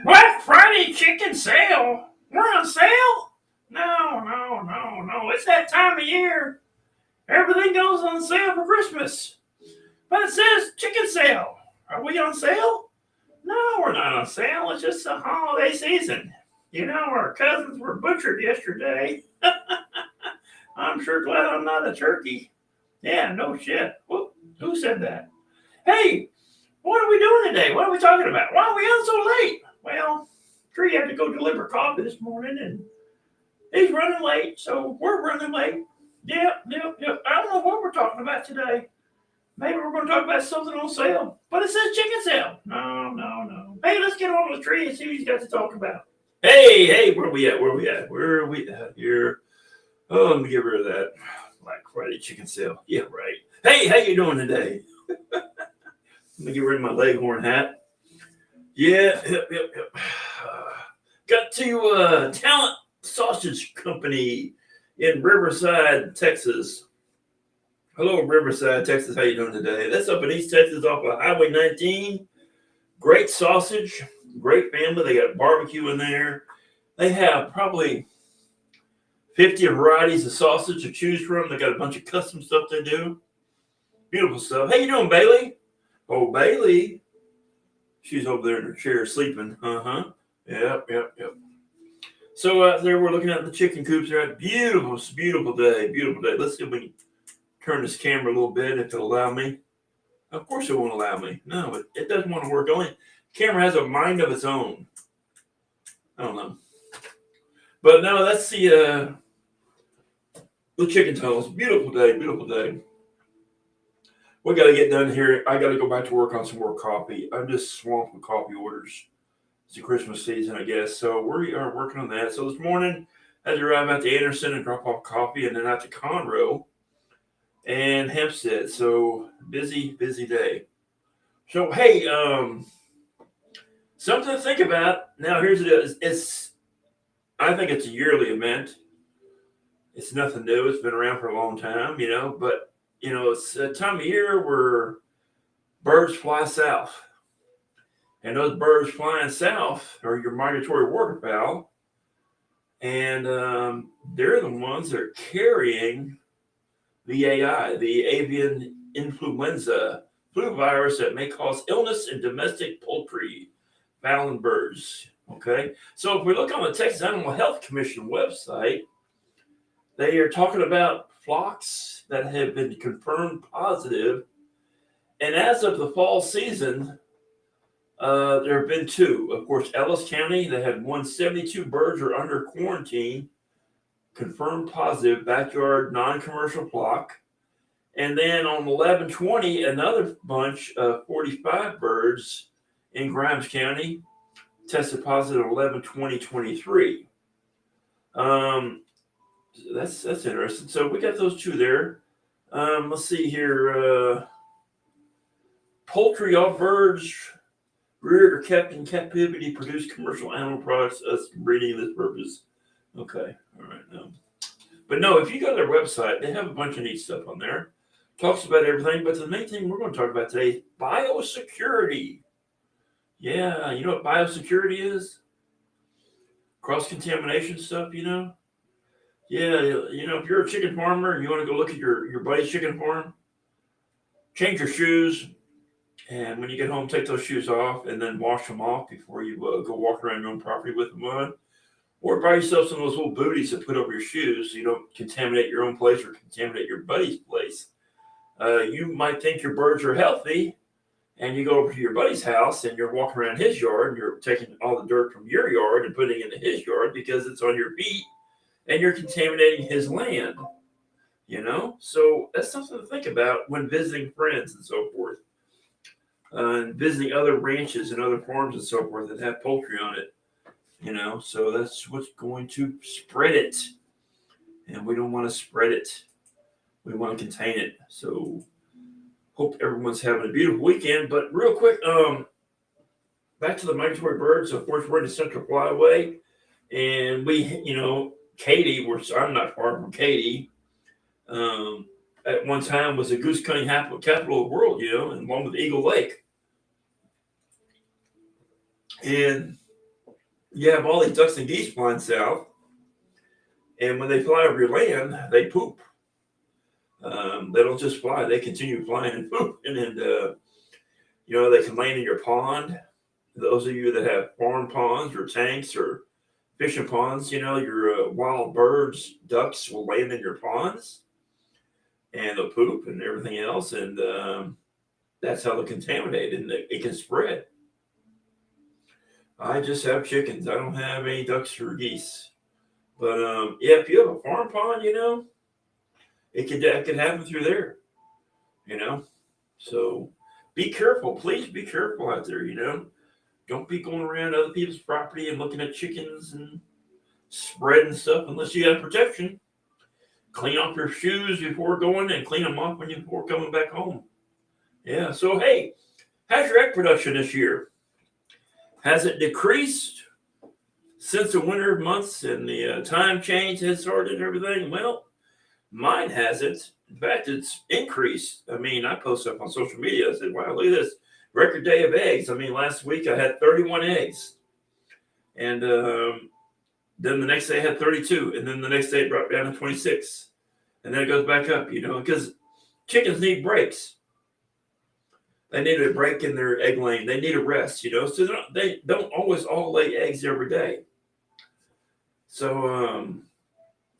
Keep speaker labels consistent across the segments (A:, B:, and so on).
A: Black Friday chicken sale? We're on sale? No, no, no, no. It's that time of year. Everything goes on sale for Christmas. But it says chicken sale. Are we on sale? No, we're not on sale. It's just the holiday season. You know, our cousins were butchered yesterday. I'm sure glad I'm not a turkey. Yeah, no shit. Whoop, who said that? Hey, what are we doing today? What are we talking about? Why are we on so late? Well, Tree had to go deliver coffee this morning and he's running late, so we're running late. Yep. I don't know what we're talking about today. Maybe we're going to talk about something on sale, but it says chicken sale. No. Hey, let's get on with Tree and see what he's got to talk about. Hey, where are we at? Where are we at here? Oh, let me get rid of that Black Friday chicken sale. Yeah, right. Hey, how you doing today? Let me get rid of my Leghorn hat. Yeah, yep. Got to Talent Sausage Company in Riverside, Texas. Hello, Riverside, Texas. How you doing today? That's up in East Texas off of Highway 19. Great sausage, great family. They got barbecue in there. They have probably 50 varieties of sausage to choose from. They got a bunch of custom stuff they do. Beautiful stuff. How you doing, Bailey? Oh, Bailey. She's over there in her chair sleeping. Yep. So out there, we're looking at the chicken coops. They're beautiful day. Let's see if we can turn this camera a little bit if it'll allow me. Of course it won't allow me. No, it doesn't want to work. Only camera has a mind of its own. I don't know. But no, that's the chicken tunnels. Beautiful day. We got to get done here. I got to go back to work on some more coffee. I'm just swamped with coffee orders. It's the Christmas season, I guess. So we are working on that. So this morning, I had to arrive at the Anderson and drop off coffee, and then out to Conroe and Hempstead. So busy day. So hey, something to think about. Now here's it. I think it's a yearly event. It's nothing new. It's been around for a long time, but it's a time of year where birds fly south. And those birds flying south are your migratory waterfowl. And they're the ones that are carrying the AI, the avian influenza flu virus that may cause illness in domestic poultry, fowl, and birds. Okay. So if we look on the Texas Animal Health Commission website, they are talking about flocks that have been confirmed positive. And as of the fall season, there have been two. Of course, Ellis County, they had 172 birds are under quarantine, confirmed positive, backyard non-commercial flock. And then on 11/20, another bunch of 45 birds in Grimes County tested positive 11/20/23. That's interesting. So we got those two there. Let's see here. Poultry, all birds reared or kept in captivity produce commercial animal products as breeding this purpose. Okay, all right. No. But no, if you go to their website, they have a bunch of neat stuff on there. Talks about everything, but the main thing we're going to talk about today is biosecurity. Yeah, you know what biosecurity is? Cross-contamination stuff, Yeah, if you're a chicken farmer and you want to go look at your buddy's chicken farm, change your shoes, and when you get home, take those shoes off and then wash them off before you go walk around your own property with them on. Or buy yourself some of those little booties to put over your shoes so you don't contaminate your own place or contaminate your buddy's place. You might think your birds are healthy, and you go over to your buddy's house and you're walking around his yard and you're taking all the dirt from your yard and putting it into his yard because it's on your feet and you're contaminating his land. So that's something to think about when visiting friends and so forth, and visiting other ranches and other farms and so forth that have poultry on it. So that's what's going to spread it, and we don't want to spread it. We want to contain it. So hope everyone's having a beautiful weekend. But real quick, back to the migratory birds. Of course, we're in the Central Flyway, and Katy. I'm not far from Katy. At one time was the goose hunting capital of the world. And along with Eagle Lake, and you have all these ducks and geese flying south, and when they fly over your land, they poop. They don't just fly; they continue flying and poop, and then they can land in your pond. Those of you that have farm ponds or tanks or fishing ponds, your wild birds, ducks will land in your ponds, and they'll poop and everything else, and that's how they're contaminated, and it can spread. I just have chickens. I don't have any ducks or geese. But if you have a farm pond, it could happen through there. So be careful. Please be careful out there. Don't be going around other people's property and looking at chickens and spreading stuff unless you have protection. Clean off your shoes before going and clean them off before coming back home. Yeah. So hey, how's your egg production this year? Has it decreased since the winter months and the time change has started and everything? Well, mine hasn't. In fact, it's increased. I mean, I posted up on social media. I said, wow, look at this. Record day of eggs. I mean, last week I had 31 eggs. And then the next day I had 32. And then the next day it dropped down to 26. And then it goes back up, because chickens need breaks. They need a break in their egg laying. They need a rest, so they don't always all lay eggs every day. So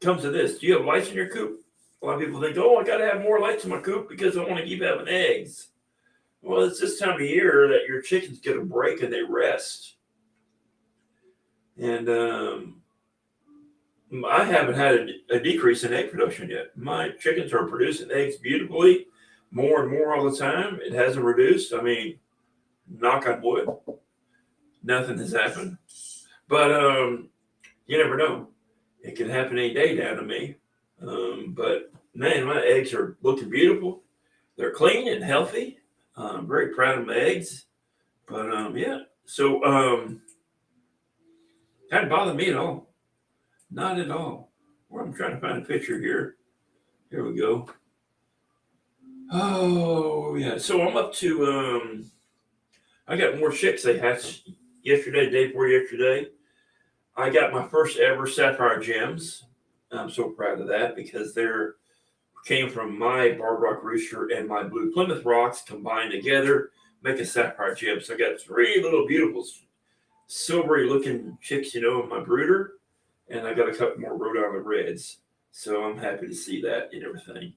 A: comes to this. Do you have lights in your coop? A lot of people think, I got to have more lights in my coop because I want to keep having eggs. Well, it's this time of year that your chickens get a break and they rest. And I haven't had a decrease in egg production yet. My chickens are producing eggs beautifully, more and more all the time. It hasn't reduced. I mean, knock on wood, nothing has happened. But you never know. It can happen any day down to me. But man, my eggs are looking beautiful. They're clean and healthy. I'm very proud of my eggs. But yeah, so hadn't bothered me at all. Not at all. Well, I'm trying to find a picture here. Here we go. Oh yeah. So I'm up to I got more chicks they hatched yesterday, day before yesterday. I got my first ever sapphire gems. I'm so proud of that because they're came from my barred rock rooster and my blue Plymouth rocks combined together, make a sapphire gem. So I got 3 little beautiful silvery looking chicks, in my brooder, and I got a couple more Rhode Island reds. So I'm happy to see that and everything.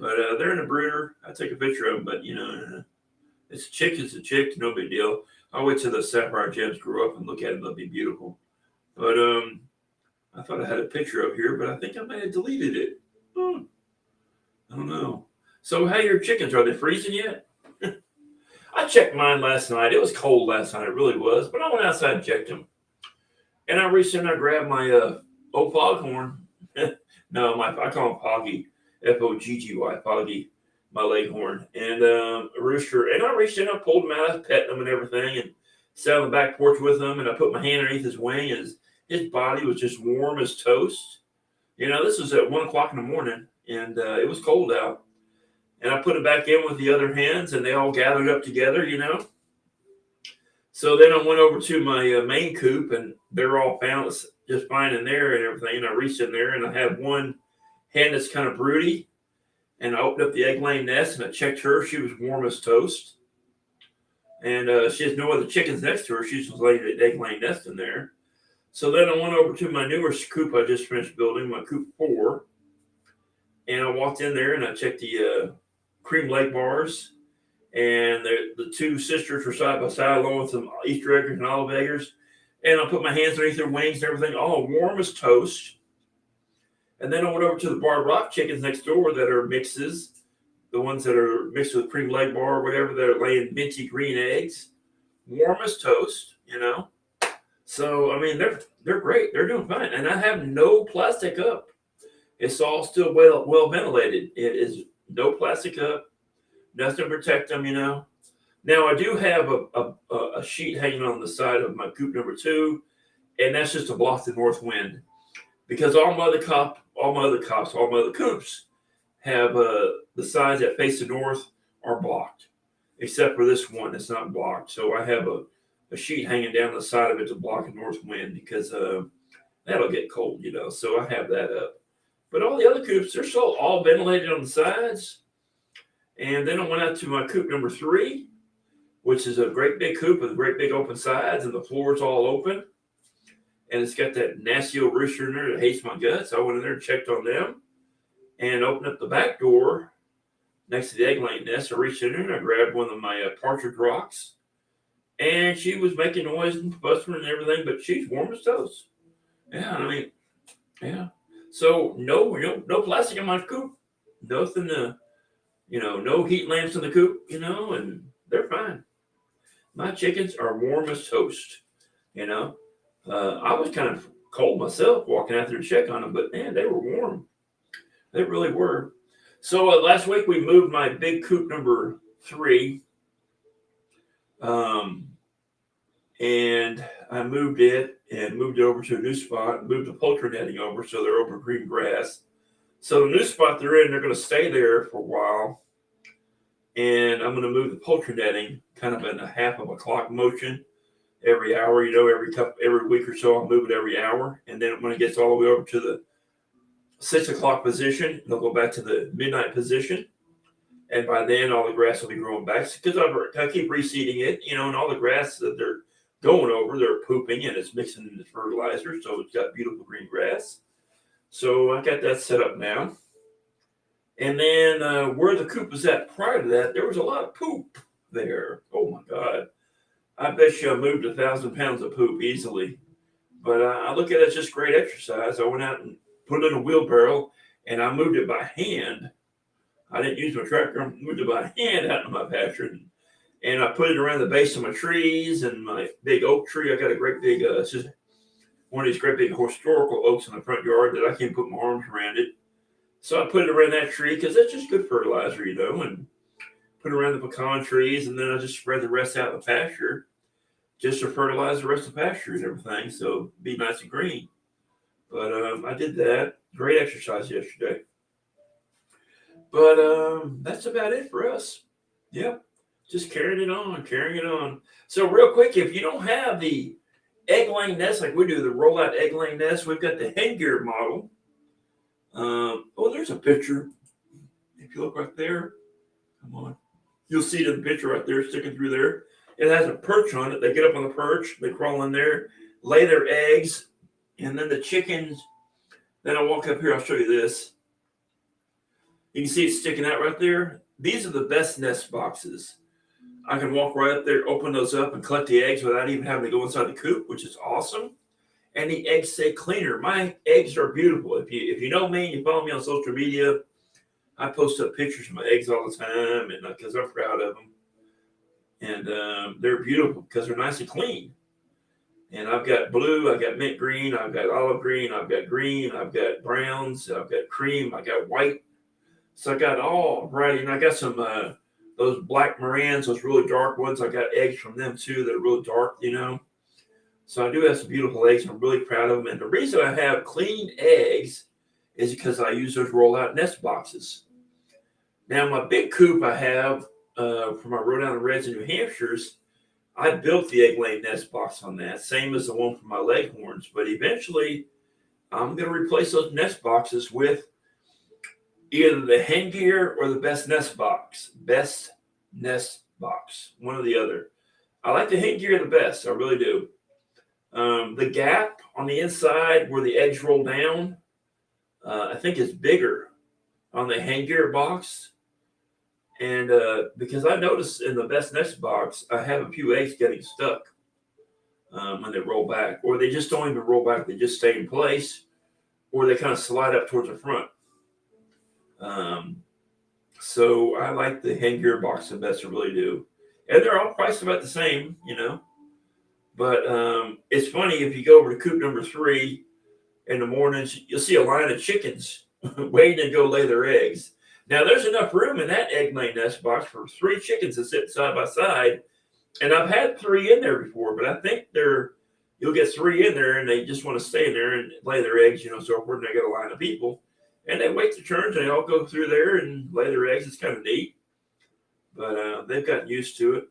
A: But they're in a brooder. I take a picture of them, but it's a chick, no big deal. I'll wait till the sapphire gems grow up and look at them. They'll be beautiful. But I thought I had a picture of here, but I think I might have deleted it. I don't know. So how are your chickens? Are they freezing yet? I checked mine last night. It was cold last night. It really was. But I went outside and checked them. And I reached in and I grabbed my old foghorn. No, I call him Foggy. Fogggy, Foggy, my leghorn. And a rooster. And I reached in, I pulled him out, I was petting him and everything, and sat on the back porch with him. And I put my hand underneath his wing, and his body was just warm as toast. This was at 1 o'clock in the morning, and it was cold out. And I put it back in with the other hens, and they all gathered up together, So then I went over to my main coop, and they're all found just fine in there and everything. And I reached in there, and I had one hen that's kind of broody. And I opened up the egg laying nest, and I checked her. She was warm as toast. And she has no other chickens next to her. She's just laying an egg laying nest in there. So then I went over to my newest coop I just finished building, my coop 4. And I walked in there, and I checked the cream leg bars. And the 2 sisters were side by side along with some Easter eggers and olive eggers. And I put my hands underneath their wings and everything, all warm as toast. And then I went over to the Barred Rock chickens next door that are mixes, the ones that are mixed with cream leg bar or whatever, that are laying minty green eggs, warm as toast, you know. So I mean, they're great. They're doing fine, and I have no plastic up. It's all still well ventilated. It is no plastic up, nothing to protect them, you know. Now I do have a sheet hanging on the side of my coop number 2, and that's just to block the north wind, because all my other coops have the sides that face the north are blocked, except for this one that's not blocked. So I have a sheet hanging down the side of it to block a north wind, because that'll get cold, you know. So I have that up. But all the other coops, they're still all ventilated on the sides. And then I went out to my coop number 3, which is a great big coop with great big open sides, and the floor is all open. And it's got that nasty old rooster in there that hates my guts. I went in there and checked on them and opened up the back door next to the egg laying nest. I reached in there and I grabbed one of my partridge rocks. And she was making noise and fussing and everything, but she's warm as toast. Yeah, I mean, yeah. So no plastic in my coop. Nothing to, no heat lamps in the coop, and they're fine. My chickens are warm as toast, I was kind of cold myself walking out there to check on them, but man, they were warm. They really were. So last week we moved my big coop number 3. And I moved it over to a new spot, moved the poultry netting over so they're over green grass. So the new spot they're in, they're going to stay there for a while. And I'm going to move the poultry netting kind of in a half of a clock motion every hour, every week or so. I'll move it every hour. And then when it gets all the way over to the 6 o'clock position, they'll go back to the midnight position. And by then, all the grass will be growing back, because I keep reseeding it, and all the grass that they're going over, they're pooping, and it's mixing into fertilizer, so it's got beautiful green grass. So I got that set up now. And then where the coop was at prior to that, there was a lot of poop there. Oh my God. I bet you I moved 1,000 pounds of poop easily. But I look at it as just great exercise. I went out and put it in a wheelbarrow, and I moved it by hand. I didn't use my tractor. I moved it by hand out in my pasture. And I put it around the base of my trees and my big oak tree. I got a great big, it's just one of these great big historical oaks in the front yard that I can't put my arms around it. So I put it around that tree because that's just good fertilizer, and put it around the pecan trees. And then I just spread the rest out in the pasture just to fertilize the rest of the pasture and everything. So be nice and green. But I did that. Great exercise yesterday. But that's about it for us. Yep. Just carrying it on. So real quick, if you don't have the egg laying nest like we do, the rollout egg laying nest, we've got the headgear model. There's a picture. If you look right there, come on. You'll see the picture right there sticking through there. It has a perch on it. They get up on the perch, they crawl in there, lay their eggs, and then the chickens, then I'll walk up here, I'll show you this. You can see it sticking out right there. These are the best nest boxes. I can walk right up there, open those up, and collect the eggs without even having to go inside the coop, which is awesome. And the eggs stay cleaner. My eggs are beautiful. If you know me and you follow me on social media, I post up pictures of my eggs all the time, and because I'm proud of them. And they're beautiful because they're nice and clean. And I've got blue, I've got mint green, I've got olive green, I've got green, I've got browns, I've got cream, I got white. So I got all variety, and I got some those black Morans, those really dark ones. I got eggs from them too that are really dark, So I do have some beautiful eggs. I'm really proud of them. And the reason I have clean eggs is because I use those rollout nest boxes. Now my big coop I have for my Rhode Island Reds and New Hampshires, I built the egg laying nest box on that, same as the one for my Leghorns. But eventually, I'm going to replace those nest boxes with either the headgear or the best nest box. Best nest box, one or the other. I like the headgear the best. I really do. The gap on the inside where the eggs roll down, I think is bigger on the headgear box. And because I noticed in the best nest box, I have a few eggs getting stuck when they roll back, or they just don't even roll back. They just stay in place, or they kind of slide up towards the front. So I like the headgear box the best, I really do. And they're all priced about the same, But it's funny, if you go over to coop number 3 in the mornings, you'll see a line of chickens waiting to go lay their eggs. Now, there's enough room in that egg laying nest box for 3 chickens to sit side by side. And I've had 3 in there before, but I think you'll get 3 in there and they just want to stay in there and lay their eggs, so when they get a line of people. And they wait their turns, and they all go through there and lay their eggs. It's kind of neat. But they've gotten used to it.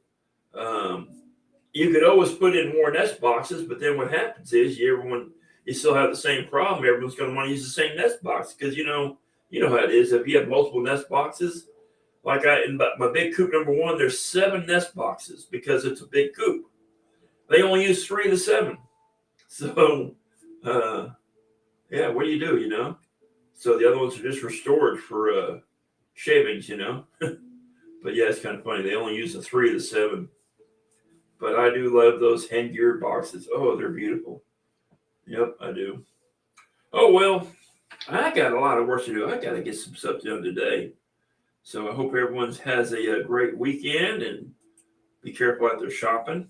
A: You could always put in more nest boxes, but then what happens is you still have the same problem. Everyone's going to want to use the same nest box because you know how it is. If you have multiple nest boxes, like in my big coop number 1, there's 7 nest boxes because it's a big coop. They only use 3 of the 7. So, yeah, what do you do? So the other ones are just for storage for shavings, But yeah, it's kind of funny. They only use the 3 of the 7. But I do love those headgear boxes. Oh, they're beautiful. Yep, I do. Oh, well, I got a lot of work to do. I got to get some stuff done today. So I hope everyone has a great weekend and be careful out there shopping.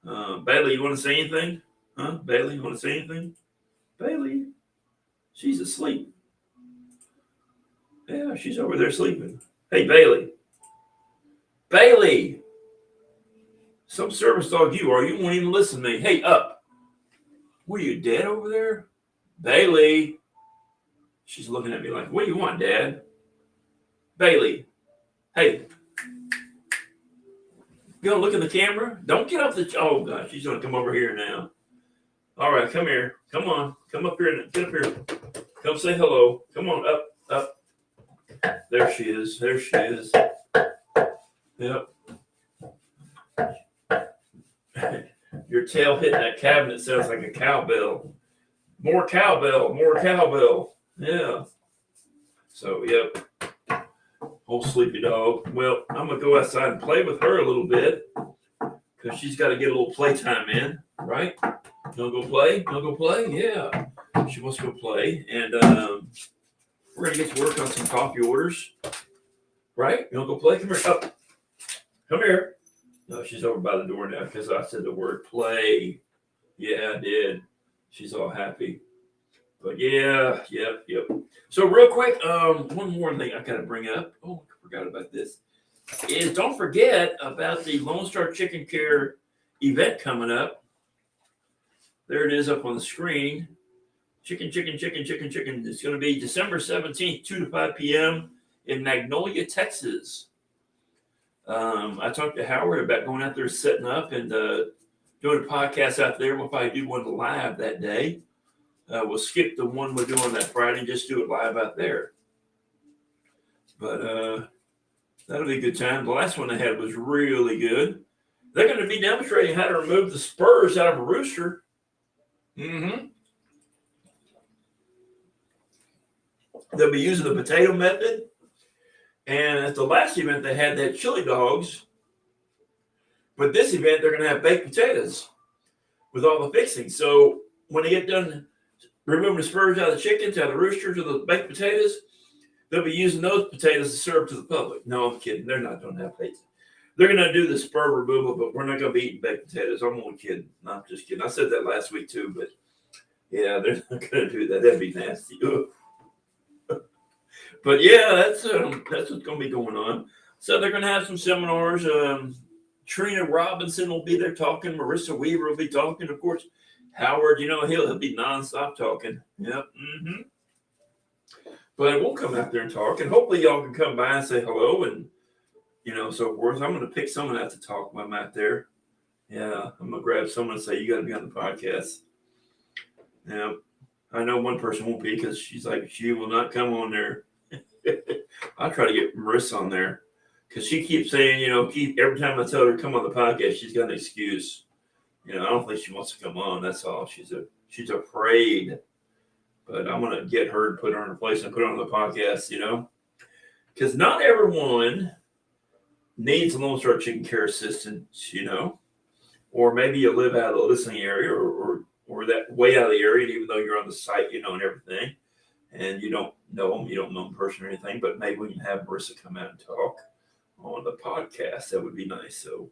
A: Bailey, you want to say anything? Huh? Bailey, you want to say anything? Bailey, she's asleep. Yeah, she's over there sleeping. Hey, Bailey. Bailey! Some service dog you are. You won't even listen to me. Hey, up. Were you dead over there? Bailey. She's looking at me like, what do you want, Dad? Bailey. Hey. You gonna look in the camera? Don't get off the... Oh, gosh. She's going to come over here now. All right, come here. Come on. Come up here. Get up here. Come say hello. Come on, up. There she is. There she is. Yep. Your tail hitting that cabinet sounds like a cowbell. More cowbell. More cowbell. Yeah. So, yep. Old sleepy dog. Well, I'm going to go outside and play with her a little bit because she's got to get a little playtime in, right? You want to go play? You want to go play? Yeah. She wants to go play. And we're going to get to work on some coffee orders, right? You want to go play? Come here. Up. Come here. No, she's over by the door now because I said the word play. Yeah, I did. She's all happy. But yeah, yep. So real quick, one more thing I got to bring up. Oh, I forgot about this. Is don't forget about the Lone Star Chicken Care event coming up. There it is up on the screen. Chicken. It's going to be December 17th, 2 to 5 p.m. in Magnolia, Texas. I talked to Howard about going out there, setting up and doing a podcast out there. We'll probably do one live that day. We'll skip the one we're doing that Friday and just do it live out there. But that'll be a good time. The last one they had was really good. They're going to be demonstrating how to remove the spurs out of a rooster. Mm-hmm. They'll be using the potato method. And at the last event, they had chili dogs. But this event, they're going to have baked potatoes with all the fixings. So when they get done removing the spurs out of the chickens, out of the roosters, or the baked potatoes, they'll be using those potatoes to serve to the public. No, I'm kidding. They're not going to have pizza. They're going to do the spur removal, but we're not going to be eating baked potatoes. I'm only kidding. No, I'm just kidding. I said that last week too, but yeah, they're not going to do that. That'd be nasty. But yeah, that's what's going to be going on. So they're going to have some seminars. Trina Robinson will be there talking. Marissa Weaver will be talking. Of course, Howard, he'll be nonstop talking. Yep. Mm-hmm. But we'll come out there and talk, and hopefully y'all can come by and say hello and so forth. I'm going to pick someone out to talk when I'm out there. Yeah, I'm going to grab someone and say, you got to be on the podcast. Yeah, I know one person won't be because she's like, she will not come on there. I'll try to get Marissa on there because she keeps saying, every time I tell her to come on the podcast, she's got an excuse. I don't think she wants to come on. That's all. She's afraid. But I'm going to get her and put her in her place and put her on the podcast, because not everyone needs a Lone Star Chicken Care assistant, or maybe you live out of the listening area or or that way out of the area, even though you're on the site, and everything, and you don't know them, in person or anything, but maybe we can have Marissa come out and talk on the podcast. That would be nice. So,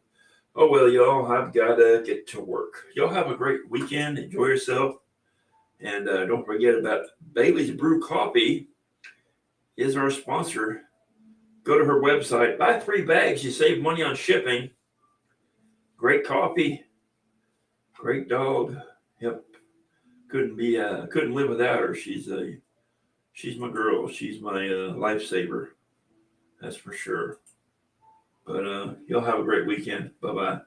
A: oh well, y'all, I've got to get to work. Y'all have a great weekend. Enjoy yourself. And don't forget about Bailey's Brew Coffee is our sponsor. Go to her website, buy 3 bags. You save money on shipping. Great coffee. Great dog. Yep. Couldn't live without her. She's my girl. She's my lifesaver. That's for sure. But y'all have a great weekend. Bye-bye.